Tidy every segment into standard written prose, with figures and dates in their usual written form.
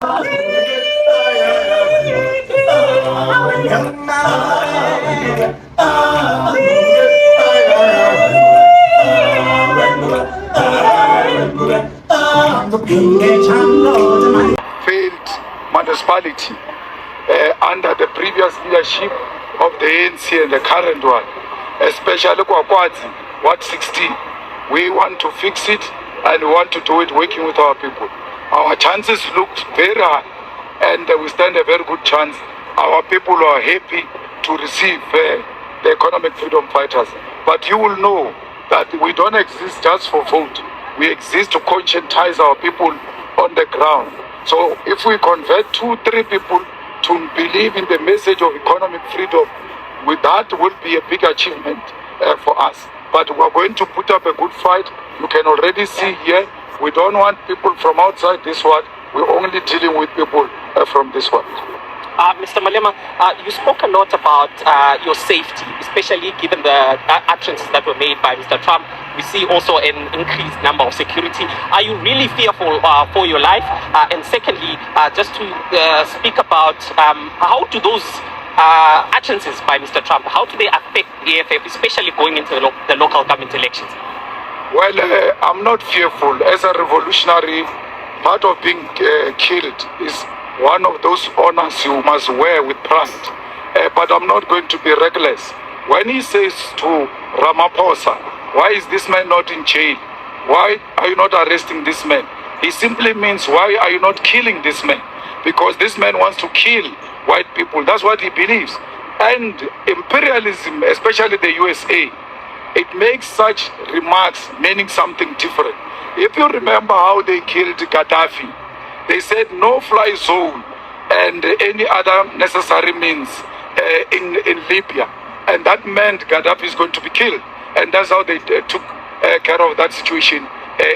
Failed municipality under the previous leadership of the ANC and the current one, especially Kwakwati, Ward 16. We want to fix it and we want to do it working with our people. Our chances look very high and we stand a very good chance. Our people are happy to receive the economic freedom fighters. But you will know that we don't exist just for vote. We exist to conscientize our people on the ground. So if we convert 2-3 people to believe in the message of economic freedom, with that will be a big achievement for us. But we're going to put up a good fight. You can already see here, we don't want people from outside this world. We're only dealing with people from this world. Mr. Malema, you spoke a lot about your safety, especially given the utterances that were made by Mr. Trump. We see also an increased number of security. Are you really fearful for your life? And secondly, just to speak about how do those utterances by Mr. Trump, how do they affect the EFF, especially going into the local government elections? Well, I'm not fearful. As a revolutionary, part of being killed is one of those honors you must wear with pride. But I'm not going to be reckless. When he says to Ramaphosa, why is this man not in jail? Why are you not arresting this man? He simply means, why are you not killing this man? Because this man wants to kill white people. That's what he believes. And imperialism, especially the USA, it makes such remarks meaning something different. If you remember how they killed Gaddafi, they said no-fly zone and any other necessary means in Libya. And that meant Gaddafi is going to be killed. And that's how they took care of that situation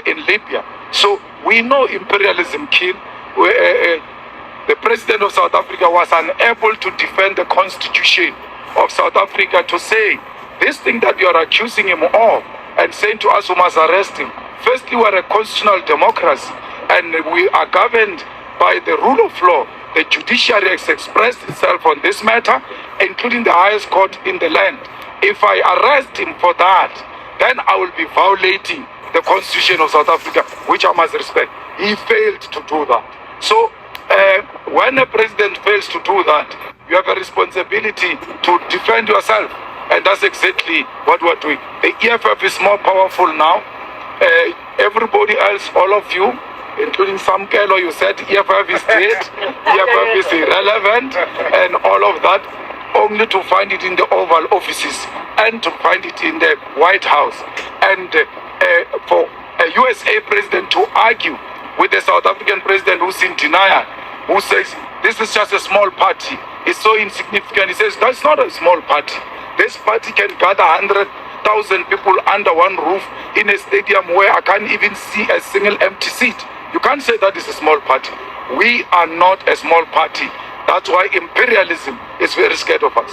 in Libya. So we know imperialism killed. The president of South Africa was unable to defend the constitution of South Africa to say, this thing that you are accusing him of and saying to us, we must arrest him. Firstly, we are a constitutional democracy and we are governed by the rule of law. The judiciary has expressed itself on this matter, including the highest court in the land. If I arrest him for that, then I will be violating the constitution of South Africa, which I must respect. He failed to do that. So when a president fails to do that, you have a responsibility to defend yourself. And that's exactly what we're doing. The EFF is more powerful now. Everybody else, all of you, including some Kelo, you said EFF is dead, EFF is irrelevant, and all of that, only to find it in the Oval Offices and to find it in the White House. And for a USA president to argue with the South African president who's in denial, who says, this is just a small party, it's so insignificant. He says, that's not a small party. This party can gather 100,000 people under one roof in a stadium where I can't even see a single empty seat. You can't say that is a small party. We are not a small party. That's why imperialism is very scared of us.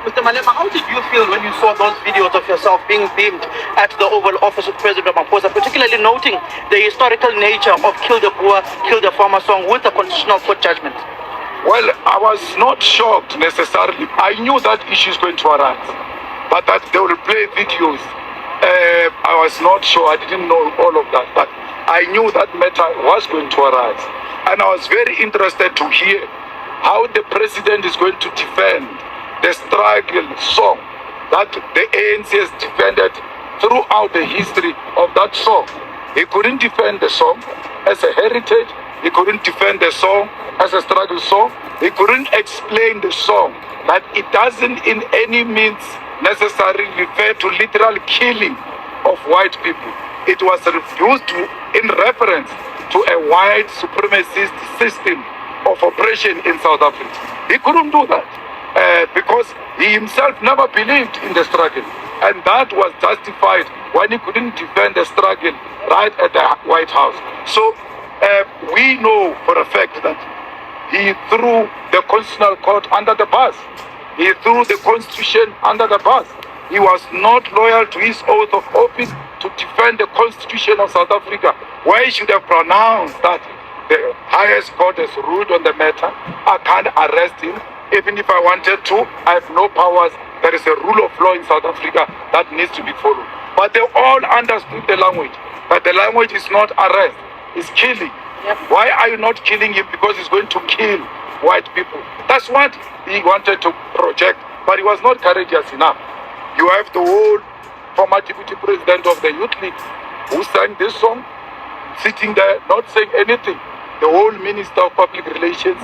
Mr. Malema, how did you feel when you saw those videos of yourself being beamed at the Oval Office of President Ramaphosa, particularly noting the historical nature of Kill the Boer, Kill the Farmer song with the Constitutional Court judgment? Well, I was not shocked necessarily. I knew that issue is going to arise, but that they will play videos. I was not sure. I didn't know all of that, but I knew that matter was going to arise. And I was very interested to hear how the president is going to defend the struggle song that the ANC has defended throughout the history of that song. He couldn't defend the song as a heritage. He couldn't defend the song as a struggle song. He couldn't explain the song that it doesn't in any means necessarily refer to literal killing of white people. It was refused in reference to a white supremacist system of oppression in South Africa. He couldn't do that because he himself never believed in the struggle. And that was justified when he couldn't defend the struggle right at the White House. So we know for a fact that he threw the Constitutional Court under the bus. He threw the Constitution under the bus. He was not loyal to his oath of office to defend the Constitution of South Africa, where he should have pronounced that The highest court has ruled on the matter. I can't arrest him. Even if I wanted to, I have no powers. There is a rule of law in South Africa that needs to be followed. But they all understood the language. But the language is not arrest, it's killing. Yep. Why are you not killing him? Because he's going to kill white people. That's what he wanted to project, but he was not courageous enough. You have the whole former deputy president of the Youth League who sang this song, sitting there, not saying anything. The whole minister of public relations,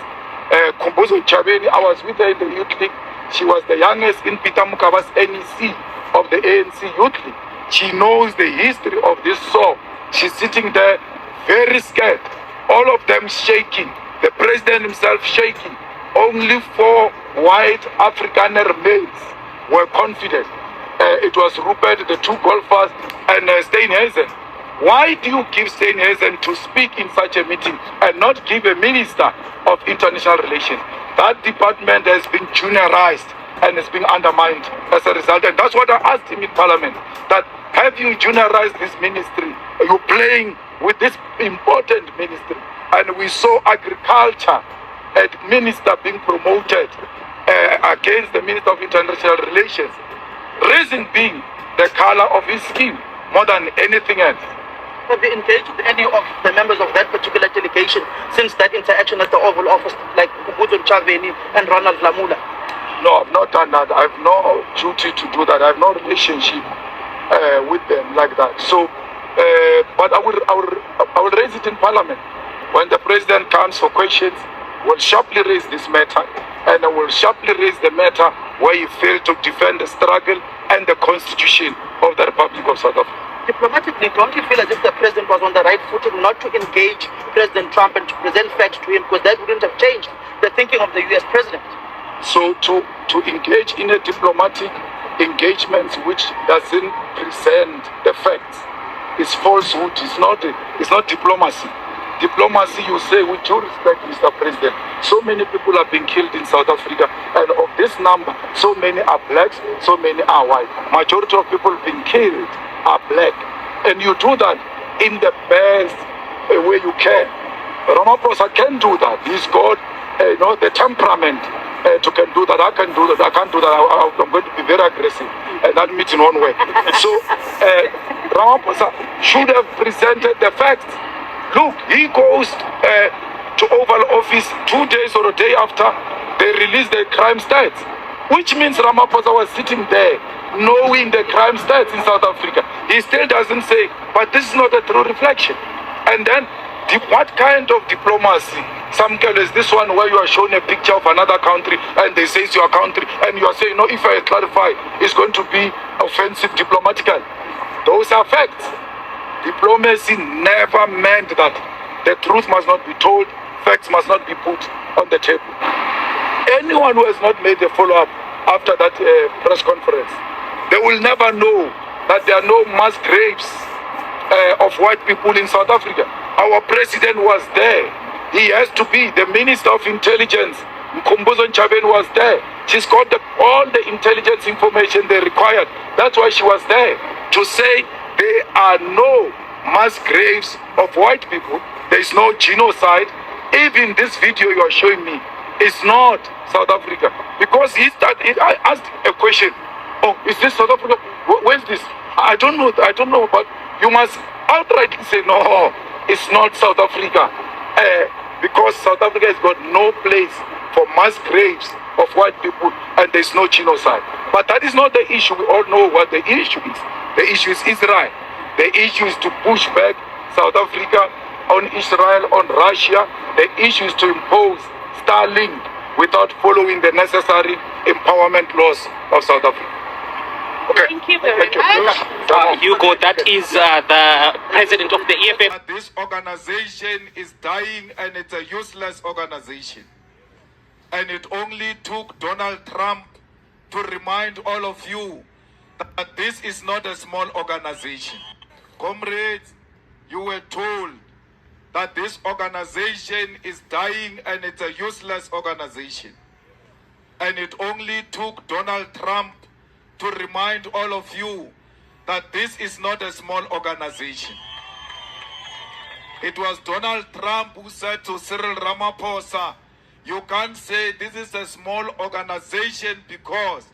Kumbuzo Chabeni, I was with her in the Youth League. She was the youngest in Peter Mukaba's NEC of the ANC Youth League. She knows the history of this song. She's sitting there very scared. All of them shaking. The president himself shaking. Only 4 white Afrikaner males were confident. It was Rupert, the 2 golfers, and Steenhuisen. Why do you give Steenhuisen to speak in such a meeting and not give a minister of international relations? That department has been juniorized and is being undermined as a result. And that's what I asked him in Parliament. That have you juniorized this ministry? Are you playing with this important ministry? And we saw agriculture and minister being promoted against the Minister of International Relations. Reason being the color of his skin more than anything else. Have you engaged with any of the members of that particular delegation since that interaction at the Oval Office, like Kumbuzo Chaveni and Ronald Lamula? No, I've not done that. I have no duty to do that. I have no relationship with them like that. So, but I will raise it in Parliament. When the president comes for questions, we'll sharply raise this matter, and I will sharply raise the matter where he failed to defend the struggle and the constitution of the Republic of South Africa. Diplomatically, don't you feel as if the president was on the right footing not to engage President Trump and to present facts to him, because that wouldn't have changed the thinking of the US president? So to engage in a diplomatic engagement which doesn't present the facts is falsehood. It's not diplomacy. Diplomacy, you say, with due respect, Mr. President, so many people have been killed in South Africa, and of this number, so many are blacks, so many are white. Majority of people being killed are black, and you do that in the best way you can. Ramaphosa can do that. He's got the temperament to can do that. I can do that. I can't do that. I'm going to be very aggressive, and that means in one way. So Ramaphosa should have presented the facts. Look, he goes to Oval Office 2 days or a day after they released the crime stats, which means Ramaphosa was sitting there knowing the crime stats in South Africa. He still doesn't say, but this is not a true reflection. And then, what kind of diplomacy? Some girl is this one where you are showing a picture of another country and they say it's your country, and you are saying, no, if I clarify, it's going to be offensive diplomatically. Those are facts. Diplomacy never meant that the truth must not be told, facts must not be put on the table. Anyone who has not made a follow-up after that press conference, they will never know that there are no mass graves of white people in South Africa. Our president was there. He has to be. The Minister of Intelligence, Kumbuzo Chabeni, was there. She's got all the intelligence information they required. That's why she was there, to say there are no mass graves of white people. There is no genocide. Even this video you are showing me is not South Africa. Because I asked a question. Oh, is this South Africa? Where's this? I don't know, but you must outrightly say, no, it's not South Africa. Because South Africa has got no place for mass graves of white people, and there's no genocide. But that is not the issue. We all know what the issue is. The issue is Israel. The issue is to push back South Africa on Israel, on Russia. The issue is to impose Starlink without following the necessary empowerment laws of South Africa. Okay. Thank you very much. Hugo, that is the president of the EFF. This organization is dying, and it's a useless organization. And it only took Donald Trump to remind all of you that this is not a small organization. Comrades, you were told that this organization is dying and it's a useless organization. And it only took Donald Trump to remind all of you that this is not a small organization. It was Donald Trump who said to Cyril Ramaphosa, you can't say this is a small organization because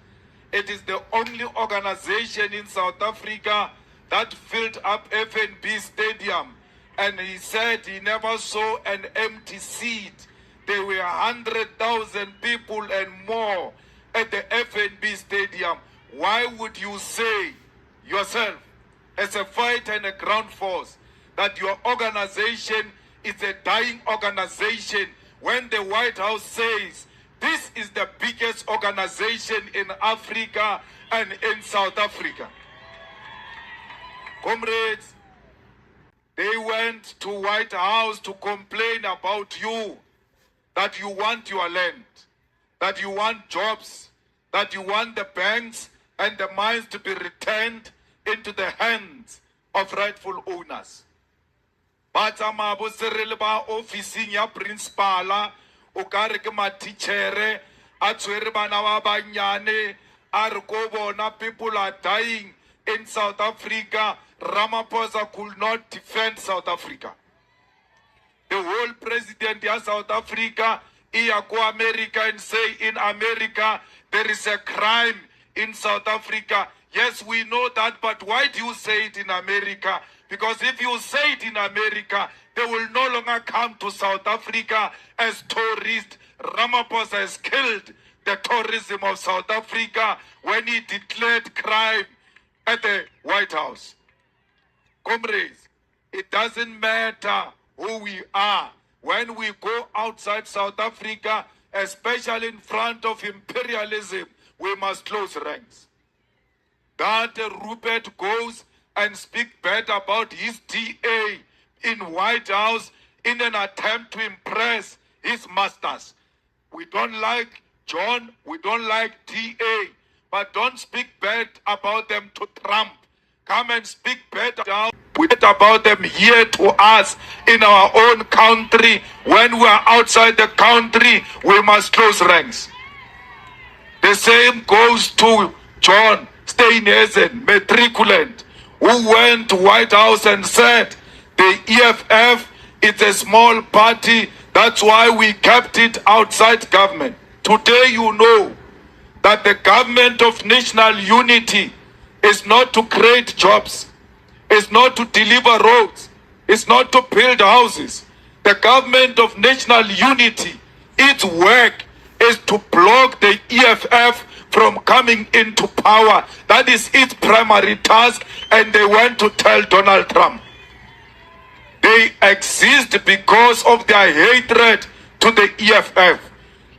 it is the only organization in South Africa that filled up FNB Stadium. And he said he never saw an empty seat. There were 100,000 people and more at the FNB Stadium. Why would you say yourself, as a fighter and a ground force, that your organization is a dying organization when the White House says this is the biggest organization in Africa and in South Africa? Comrades, they went to White House to complain about you, that you want your land, that you want jobs, that you want the banks and the mines to be returned into the hands of rightful owners. But amabo Cyril ba officing ya principala o kare ke matitjhere a tshwere bana ba banyane a re ko bona people are dying in South Africa. Ramaphosa could not defend South Africa. The whole president of South Africa ia go America and say in America there is a crime in South Africa. Yes, we know that, but why do you say it in America? Because if you say it in America, they will no longer come to South Africa as tourists. Ramaphosa has killed the tourism of South Africa when he declared crime at the White House. Comrades, it doesn't matter who we are. When we go outside South Africa, especially in front of imperialism, we must close ranks. That Rupert goes and speak bad about his DA in White House in an attempt to impress his masters. We don't like John, we don't like DA, but don't speak bad about them to Trump. Come and speak bad about them here to us in our own country. When we are outside the country, we must close ranks. The same goes to John Steenhuisen, matriculant, who went to White House and said the EFF is a small party, that's why we kept it outside government. Today you know that the government of national unity is not to create jobs, is not to deliver roads, is not to build houses. The government of national unity, its work is to block the EFF from coming into power. That is its primary task, and they want to tell Donald Trump. They exist because of their hatred to the EFF.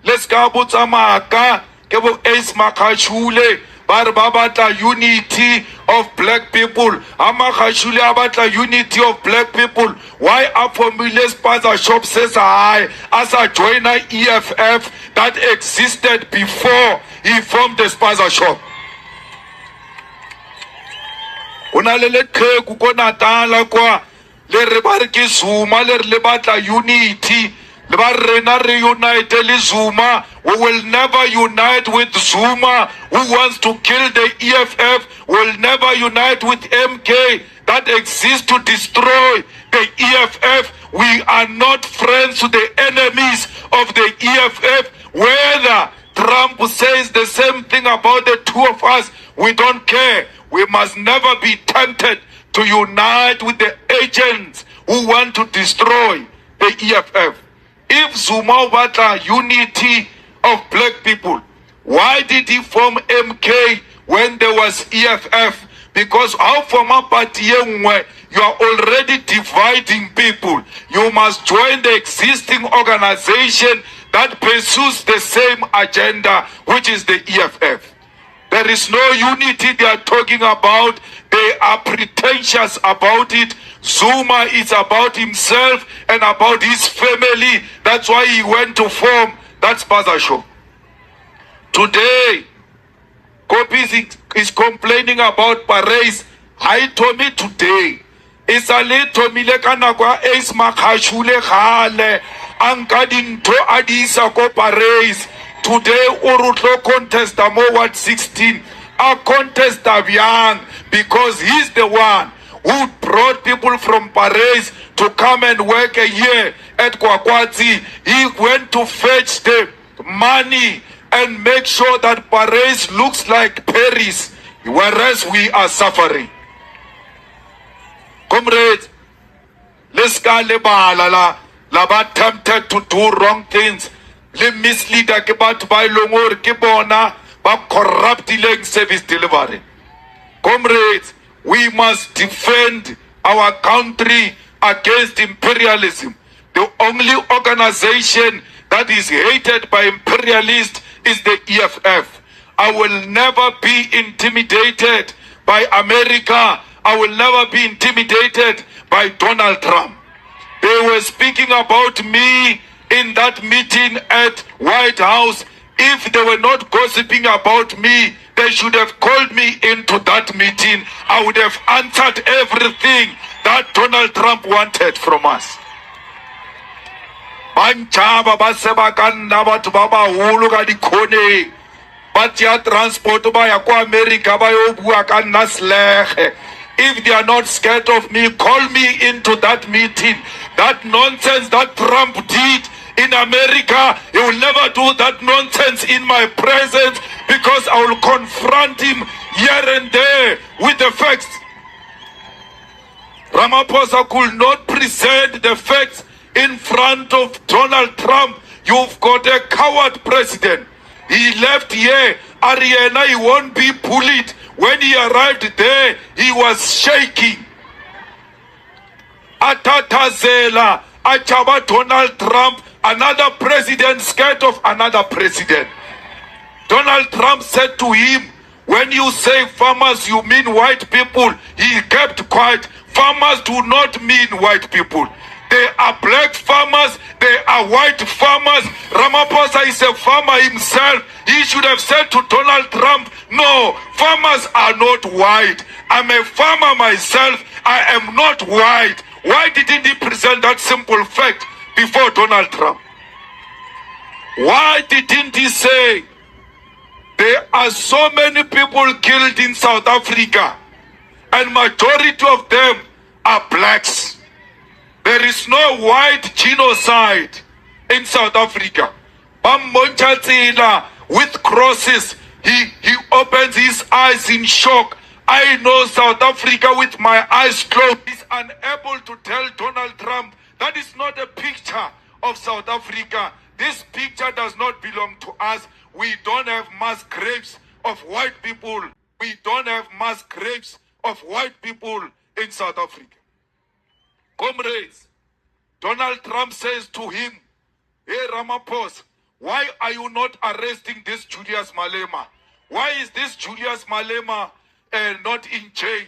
Let's go to Amaka, Kebo Ace Makachule, Barbabata unity of black people. Amakachule Abata unity of black people. Why are formulas Spaza Shop says I as a joiner EFF that existed before he formed the Spaza Shop? Unalele kukonatala kwa le rebariki Zuma le lebata unity. We will never unite with Zuma, who wants to kill the EFF. Will never unite with MK that exists to destroy the EFF. We are not friends to the enemies of the EFF. Whether Trump says the same thing about the two of us, we don't care. We must never be tempted to unite with the agents who want to destroy the EFF. If Zuma wants unity of black people, why did he form MK when there was EFF? Because how from a party where you are already dividing people, you must join the existing organization that pursues the same agenda, which is the EFF. There is no unity they are talking about. They are pretentious about it. Zuma is about himself and about his family. That's why he went to form that Spaza Show. Today, Kopi is complaining about Paris. I told me today. It's a little milekana Ace Makashule Hale Ankadin to Adisa ko Paris. Today, Urutlo contest Ward 16. A contest of young because he's the one who brought people from Paris to come and work a year at Kwakwati. He went to fetch the money and make sure that Paris looks like Paris, whereas we are suffering. Comrades, let's go lebala la tempted to do wrong things. Le misleader ke batho ba ileng hore ke bona ba corruptileng service delivery. Comrades, we must defend our country against imperialism. The only organization that is hated by imperialists is the EFF. I will never be intimidated by America. I will never be intimidated by Donald Trump. They were speaking about me in that meeting at White House. If they were not gossiping about me, they should have called me into that meeting. I would have answered everything that Donald Trump wanted from us. Banchaba ba seba ka nna batho ba baholo ka dikhoneng ba tšea transport ba ya kwa America ba yo bua ka nna selege. If they are not scared of me, call me into that meeting. That nonsense that Trump did in America, he will never do that nonsense in my presence, because I will confront him here and there with the facts. Ramaphosa could not present the facts in front of Donald Trump. You've got a coward president. He left here. Ariana, he won't be bullied. When he arrived there, he was shaking. Atatazela, Achaba Donald Trump, another president scared of another president. Donald Trump said to him, when you say farmers, you mean white people. He kept quiet. Farmers do not mean white people. They are black farmers, they are white farmers. Ramaphosa is a farmer himself. He should have said to Donald Trump, no, farmers are not white. I'm a farmer myself. I am not white. Why didn't he present that simple fact before Donald Trump? Why didn't he say, there are so many people killed in South Africa, and majority of them are blacks. There is no white genocide in South Africa. Bammonchatsila with crosses. He opens his eyes in shock. I know South Africa with my eyes closed. He's unable to tell Donald Trump that is not a picture of South Africa. This picture does not belong to us. We don't have mass graves of white people. We don't have mass graves of white people in South Africa. Comrades, Donald Trump says to him, hey Ramaphosa, why are you not arresting this Julius Malema? Why is this Julius Malema not in jail?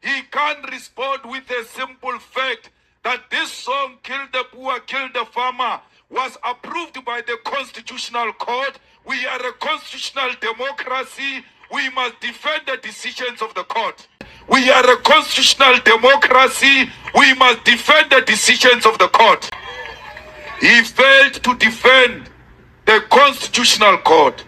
He can't respond with a simple fact that this song, Kill the Poor, Kill the Farmer, was approved by the Constitutional Court. We are a constitutional democracy. We must defend the decisions of the court. We are a constitutional democracy. We must defend the decisions of the court. He failed to defend the Constitutional Court.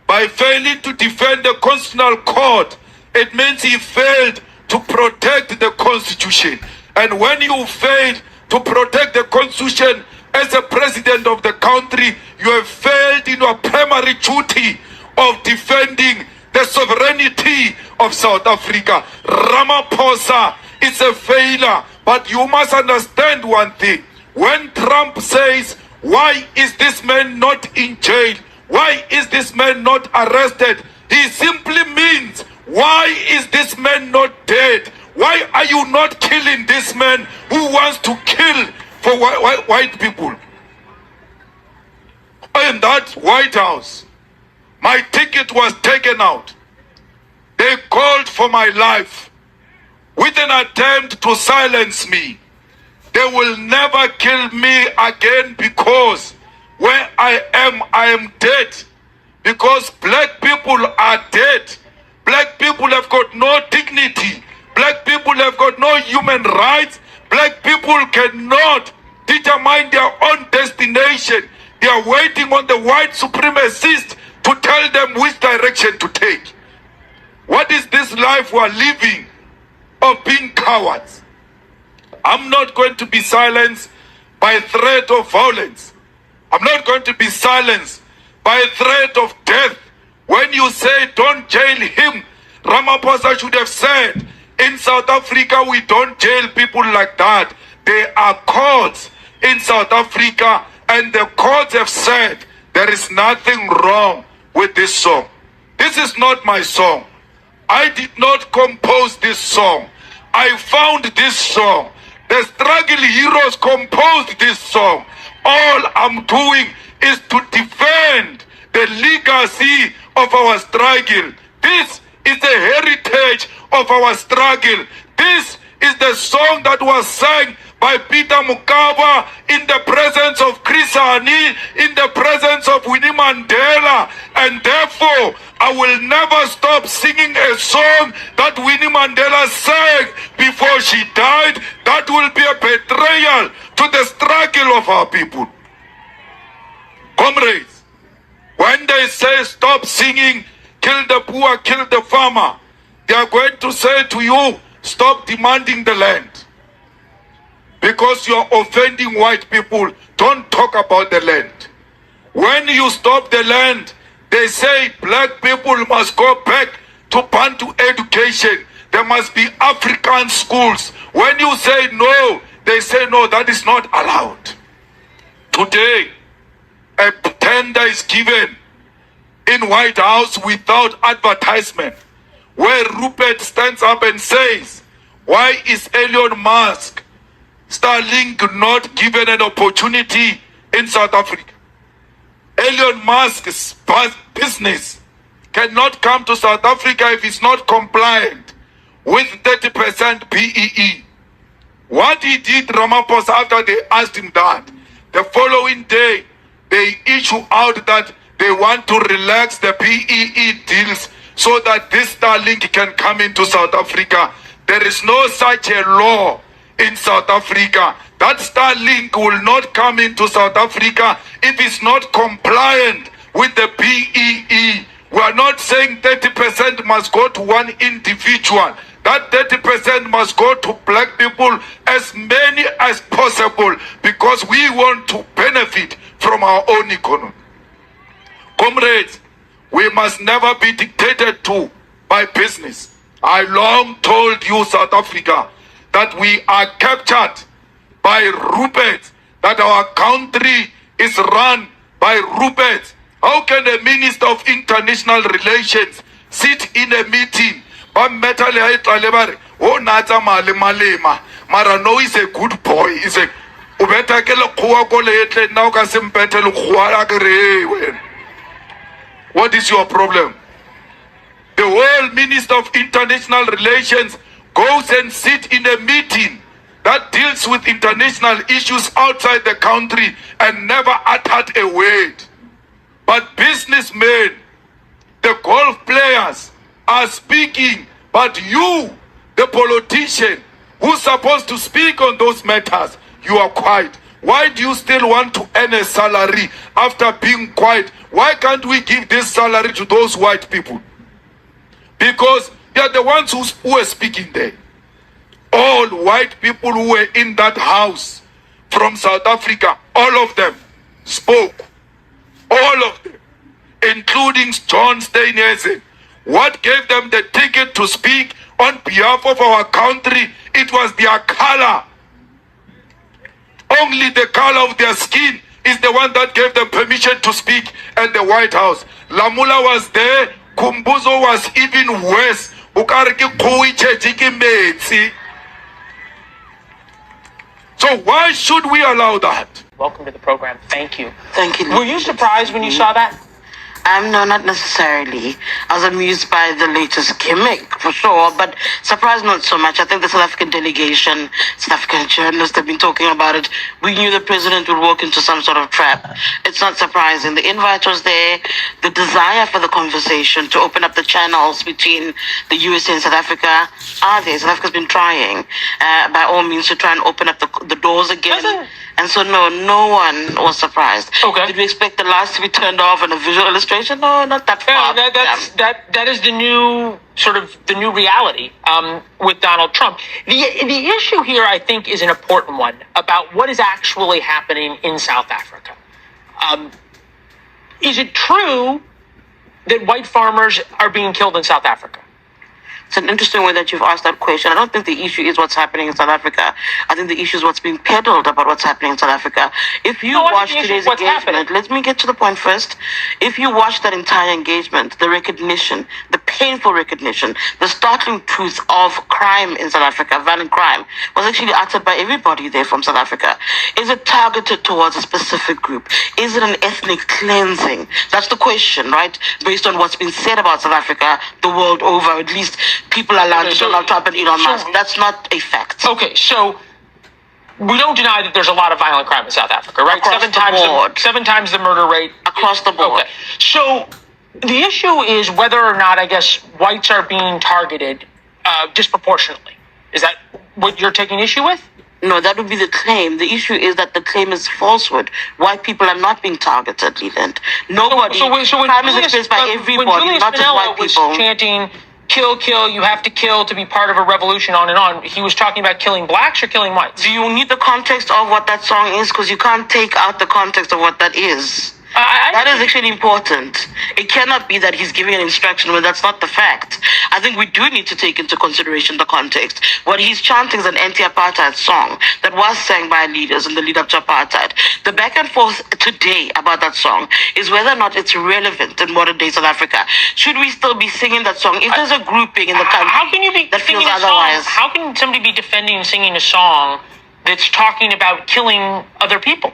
By failing to defend the Constitutional Court, it means he failed to protect the Constitution. And when you fail to protect the Constitution as a president of the country, you have failed in your primary duty of defending the sovereignty of South Africa. Ramaphosa is a failure, but you must understand one thing. When Trump says, why is this man not in jail? Why is this man not arrested? He simply means, why is this man not dead? Why are you not killing this man who wants to kill for white people? In that White House, my ticket was taken out. They called for my life with an attempt to silence me. They will never kill me again, because where I am dead. Because black people are dead. Black people have got no dignity. Black people have got no human rights. Black people cannot determine their own destination. They are waiting on the white supremacists to tell them which direction to take. What is this life we are living of being cowards? I'm not going to be silenced by threat of violence. I'm not going to be silenced by threat of death. When you say don't jail him, Ramaphosa should have said, in South Africa we don't jail people like that. There are courts in South Africa, and the courts have said there is nothing wrong with this song. This is not my song. I did not compose this song. I found this song. The struggle heroes composed this song. All I'm doing is to defend the legacy of our struggle. This is the heritage of our struggle. This is the song that was sang by Peter Mokaba in the presence of Chris Hani, in the presence of Winnie Mandela. And therefore, I will never stop singing a song that Winnie Mandela sang before she died. That will be a betrayal to the struggle of our people. Comrades, when they say stop singing, kill the poor, kill the farmer, they are going to say to you, stop demanding the land. Because you are offending white people, don't talk about the land. When you stop the land, they say black people must go back to Bantu education. There must be African schools. When you say no, they say no, that is not allowed. Today, a tender is given in White House without advertisement, where Rupert stands up and says, why is Elon Musk Starlink not given an opportunity in South Africa? Elon Musk's business cannot come to South Africa if it's not compliant with 30% BEE. What he did, Ramaphosa, after they asked him that, the following day, they issue out that they want to relax the BEE deals so that this Starlink can come into South Africa. There is no such a law in South Africa. That Starlink will not come into South Africa if it's not compliant with the BEE. We are not saying 30% must go to one individual. That 30% must go to black people, as many as possible, because we want to benefit from our own economy. Comrades, we must never be dictated to by business. I long told you, South Africa, that we are captured by Rupert, that our country is run by Rupert. How can a minister of international relations sit in a meeting? Oh, Nata Malema. Marano is a good boy. Is a what is your problem? The world minister of international relations goes and sits in a meeting that deals with international issues outside the country and never uttered a word. But businessmen, the golf players are speaking, but you, the politician, who's supposed to speak on those matters, you are quiet. Why do you still want to earn a salary after being quiet? Why can't we give this salary to those white people? Because they are the ones who are speaking there. All white people who were in that house from South Africa, all of them spoke. All of them, including John Steinhausen. What gave them the ticket to speak on behalf of our country? It was their color. Only the color of their skin is the one that gave them permission to speak at the White House. Lamula was there. Kumbuzo was even worse. So why should we allow that? Welcome to the program. Thank you. Thank you. Were you surprised when you saw that? No, not necessarily. I was amused by the latest gimmick, for sure, but surprised not so much. I think the South African delegation, South African journalists have been talking about it. We knew the president would walk into some sort of trap. It's not surprising. The invite was there. The desire for the conversation to open up the channels between the USA and South Africa are there. South Africa's been trying, by all means, to try and open up the doors again. And so, no one was surprised. Okay. Did we expect the lights to be turned off and a visual illustration administration. No, not that far. That is the new reality with Donald Trump. The issue here, I think, is an important one about what is actually happening in South Africa. Is it true that white farmers are being killed in South Africa? It's an interesting way that you've asked that question. I don't think the issue is what's happening in South Africa. I think the issue is what's being peddled about what's happening in South Africa. If you watch today's engagement, let me get to the point first. If you watch that entire engagement, the recognition, the painful recognition, the startling truth of crime in South Africa, violent crime, was actually uttered by everybody there from South Africa. Is it targeted towards a specific group? Is it an ethnic cleansing? That's the question, right? Based on what's been said about South Africa the world over, at least people are allowed to Donald Trump and Elon Musk. That's not a fact. Okay, so we don't deny that there's a lot of violent crime in South Africa, right? Seven times the murder rate. Across the board. Okay. So the issue is whether or not, I guess, whites are being targeted disproportionately. Is that what you're taking issue with? No, that would be the claim. The issue is that the claim is falsehood. White people are not being targeted, Leland. Nobody. So when crime is experienced by everybody, not just white people. Was chanting, kill, kill, you have to kill to be part of a revolution, on and on. He was talking about killing blacks or killing whites? Do you need the context of what that song is? Because you can't take out the context of what that is. That is actually important. It cannot be that he's giving an instruction when that's not the fact. I think we do need to take into consideration the context. What he's chanting is an anti-apartheid song that was sang by leaders in the lead up to apartheid. The back and forth today about that song is whether or not it's relevant in modern day South Africa. Should we still be singing that song? If there's a grouping in the country that feels otherwise. How can somebody be defending and singing a song that's talking about killing other people?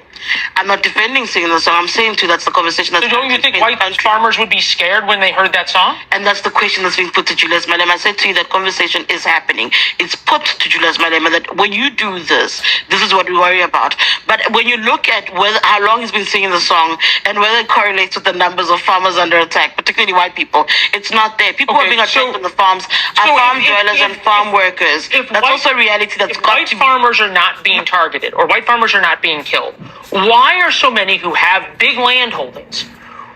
I'm not defending singing the song. I'm saying to you that's the conversation that's... So don't you think white farmers would be scared when they heard that song? And that's the question that's being put to Julius Malema. I said to you that conversation is happening. It's put to Julius Malema that when you do this, this is what we worry about. But when you look at how long he's been singing the song and whether it correlates with the numbers of farmers under attack, particularly white people, it's not there. People who are being attacked on the farms are farm dwellers and farm workers. That's also a reality that's got to be... White farmers are not being targeted or white farmers are not being killed, why are so many who have big land holdings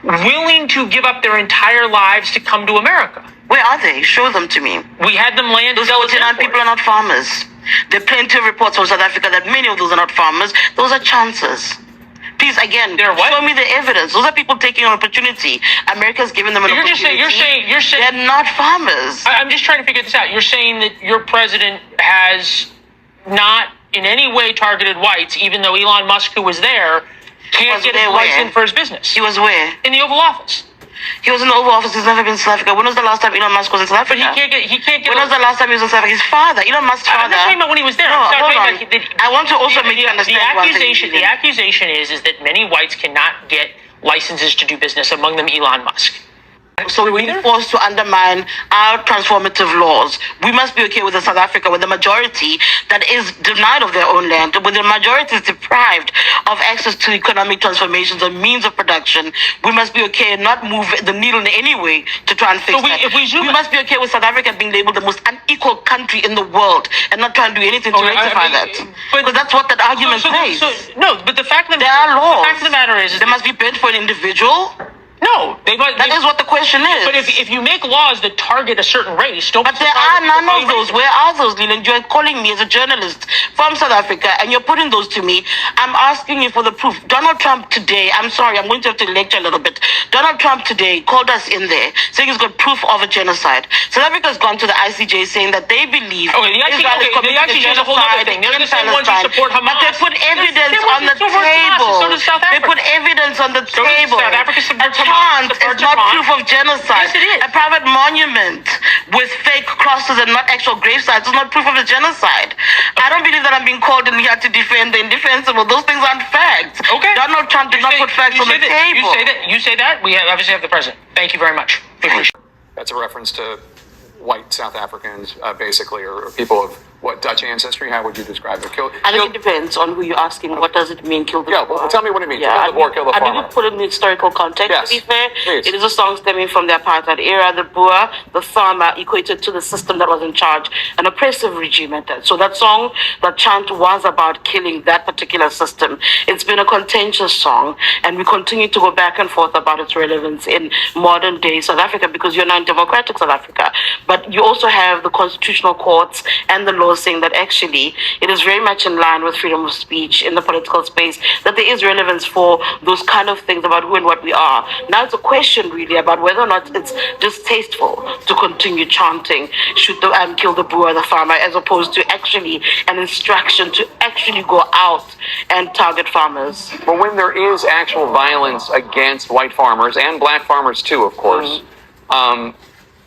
willing to give up their entire lives to come to America? Where are they? Show them to me. We had them land. Those 49 people are not farmers. There are plenty of reports from South Africa that many of those are not farmers. Those are chances. Please, again, show me the evidence. Those are people taking an opportunity. America's given them an opportunity. You're saying they're not farmers. I'm just trying to figure this out. You're saying that your president has not in any way targeted whites, even though Elon Musk, who was there, can't get a license for his business. He was where? In the Oval Office. He was in the Oval Office. He's never been to South Africa. When was the last time Elon Musk was in South Africa? But he can't get. When was the last time he was in South Africa? His father, Elon Musk's father. I'm not talking about when he was there. No, hold on. I want to also make you understand the accusation is that many whites cannot get licenses to do business, among them Elon Musk. So we're being forced to undermine our transformative laws. We must be okay with a South Africa with a majority that is denied of their own land, with the majority is deprived of access to economic transformations and means of production. We must be okay and not move the needle in any way to try and fix that. We must be okay with South Africa being labeled the most unequal country in the world and not trying to do anything to rectify that. Because that's what that argument says. No, but the fact that there are laws. The fact of the matter is they must be bent for an individual. No, that is what the question is. But if you make laws that target a certain race, don't. But there are none of those. Where are those, Leland? You're calling me as a journalist from South Africa, and you're putting those to me. I'm asking you for the proof. Donald Trump today. I'm sorry, I'm going to have to lecture a little bit. Donald Trump today called us in there, saying he's got proof of a genocide. South Africa's gone to the ICJ saying that they believe Israel is committing a genocide in Palestine. But they put evidence on the table. They put evidence on the table. It's not proof of genocide. Yes, it is. A private monument with fake crosses and not actual gravesites is not proof of a genocide. I don't believe that I'm being called in here to defend the indefensible. Those things aren't facts. Okay. Donald Trump did not put facts on the table. You say that. We obviously have the president. Thank you very much. That's a reference to white South Africans, basically, or people of what, Dutch ancestry? How would you describe it? I think it depends on who you're asking. What does it mean, kill the Yeah, Boer? well, tell me what it means. Yeah, Kill the Boer, kill the I farmer. didn't put it in the historical context, Yes, to be fair. please. It is a song stemming from the apartheid era. The Boer, the farmer, equated to the system that was in charge, an oppressive regime at that. So that song, that chant was about killing that particular system. It's been a contentious song, and we continue to go back and forth about its relevance in modern day South Africa, because you're now in democratic South Africa. But you also have the constitutional courts and the laws saying that actually it is very much in line with freedom of speech in the political space, that there is relevance for those kind of things about who and what we are. Now it's a question really about whether or not it's distasteful to continue chanting shoot the kill the Boer, the farmer, as opposed to actually an instruction to actually go out and target farmers. But when there is actual violence against white farmers and black farmers too, of course,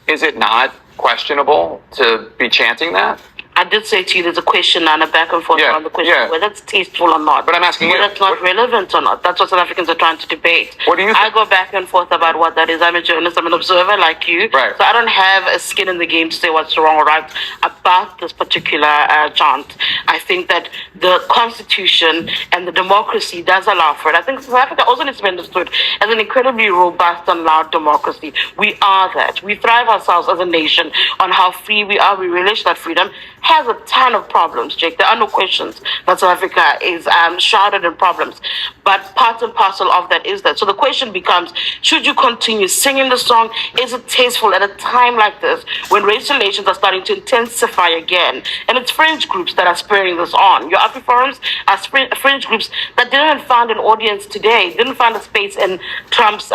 is it not questionable to be chanting that? I did say to you there's a question and a back and forth Yeah, on the question yeah. whether it's tasteful or not. But I'm asking whether you, it's not what- relevant or not. That's what South Africans are trying to debate. What do you I think? go back and forth about what that is. I'm a journalist, I'm an observer like you. Right. So I don't have a skin in the game to say what's wrong or right about this particular chant. I think that the Constitution and the democracy does allow for it. I think South Africa also needs to be understood as an incredibly robust and loud democracy. We are that. We thrive ourselves as a nation on how free we are. We relish that freedom. Has a ton of problems, Jake. There are no questions that South Africa is shrouded in problems. But part and parcel of that is that. So the question becomes, should you continue singing the song? Is it tasteful at a time like this when race relations are starting to intensify again? And it's fringe groups that are spurring this on. Your Afriforums are fringe groups that didn't find an audience today, didn't find a space in Trump's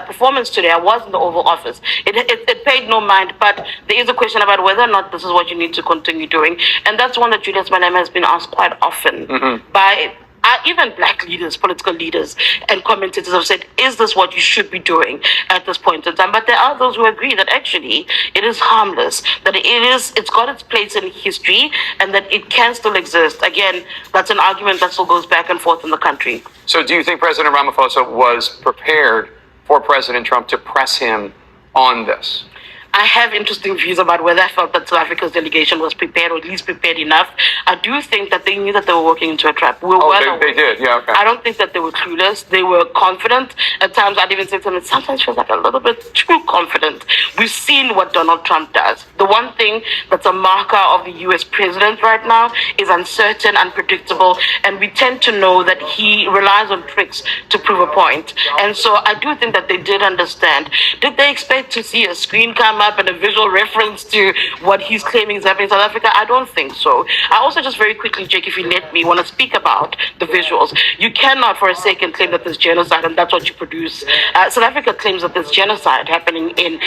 performance today. I was in the Oval Office. It paid no mind, but there is a question about whether or not this is what you need to continue doing. And that's one that Julius Malema has been asked quite often by even black leaders, political leaders, and commentators have said, is this what you should be doing at this point in time? But there are those who agree that actually it is harmless, that it's got its place in history, and that it can still exist. Again, that's an argument that still goes back and forth in the country. So do you think President Ramaphosa was prepared for President Trump to press him on this? I have interesting views about whether I felt that South Africa's delegation was prepared, or at least prepared enough. I do think that they knew that they were walking into a trap. They did, yeah, okay. I don't think that they were clueless. They were confident. At times, I'd even say to them, it sometimes feels like a little bit too confident. We've seen what Donald Trump does. The one thing that's a marker of the U.S. president right now is uncertain, unpredictable, and we tend to know that he relies on tricks to prove a point. And so I do think that they did understand. Did they expect to see a screen come up and a visual reference to what he's claiming is happening in South Africa? I don't think so. I also just very quickly, Jake, if you let me, want to speak about the visuals. You cannot for a second claim that there's genocide and that's what you produce. South Africa claims that there's genocide happening in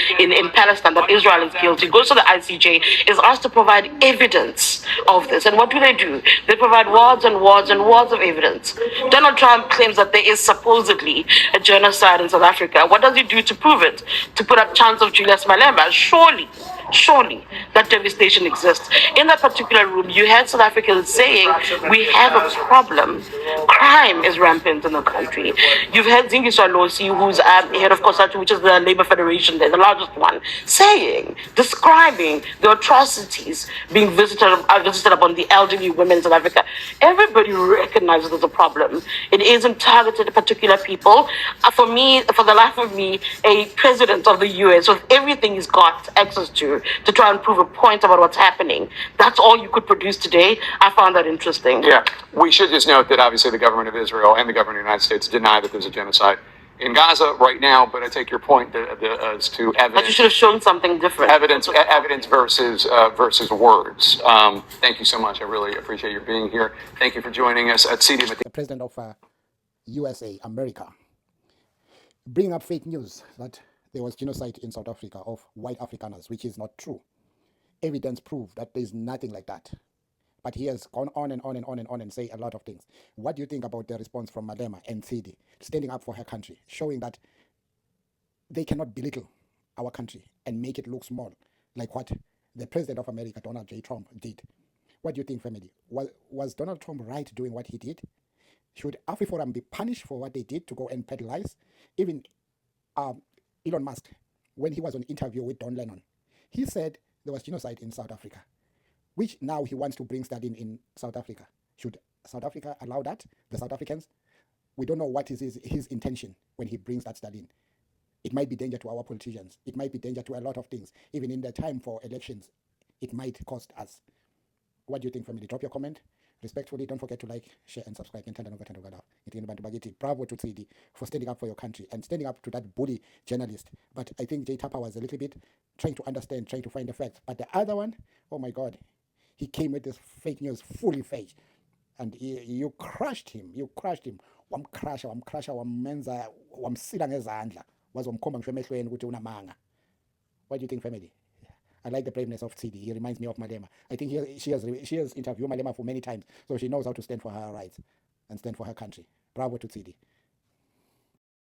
Palestine, that Israel is guilty. Goes to the ICJ, is asked to provide evidence of this. And what do? They provide words and words and words of evidence. Donald Trump claims that there is supposedly a genocide in South Africa. What does he do to prove it? To put up chants of Julius Malema? Surely that devastation exists. In that particular room, you had South Africans saying, we have a problem. Crime is rampant in the country. You've had Zingiswa Losi, who's head of COSATU, which is the Labour Federation there, the largest one, describing the atrocities being visited upon the elderly women in South Africa. Everybody recognizes there's a problem. It isn't targeted at particular people. For the life of me, a president of the US, with everything he's got access to try and prove a point about what's happening, that's all you could produce today. I found that interesting. Yeah, we should just note that obviously the government of Israel and the government of the United States deny that there's a genocide in Gaza right now, but I take your point as to evidence. But you should have shown something different. Evidence versus words. Thank you so much. I really appreciate your being here. Thank you for joining us at TSHIDI. The president of USA, America, bringing up fake news that there was genocide in South Africa of white Afrikaners, which is not true. Evidence proved that there is nothing like that. But he has gone on and on and on and on and say a lot of things. What do you think about the response from Malema and TSHIDI, standing up for her country, showing that they cannot belittle our country and make it look small, like what the president of America, Donald J. Trump, did? What do you think, family? Was Donald Trump right doing what he did? Should Afriforum be punished for what they did to go and peddle lies? Even Elon Musk, when he was on interview with Don Lennon, he said there was genocide in South Africa. which now he wants to bring studying in South Africa. Should South Africa allow that? The South Africans? We don't know what is his intention when he brings that studying. It might be danger to our politicians. It might be danger to a lot of things. Even in the time for elections, it might cost us. What do you think, family? Drop your comment. Respectfully, don't forget to like, share, and subscribe. Bravo to TSHIDI for standing up for your country and standing up to that bully journalist. But I think J Tapa was a little bit trying to understand, trying to find the facts. But the other one, oh my God, he came with this fake news, fully fake. And you crushed him. You crushed him. Wamcrusha, wamenza, wamsila ngezandla. Wazomkhomba ngisho emehlweni ukuthi unamanga. What do you think, family? I like the braveness of TSHIDI. He reminds me of Malema. I think she has interviewed Malema for many times, so she knows how to stand for her rights and stand for her country. Bravo to TSHIDI.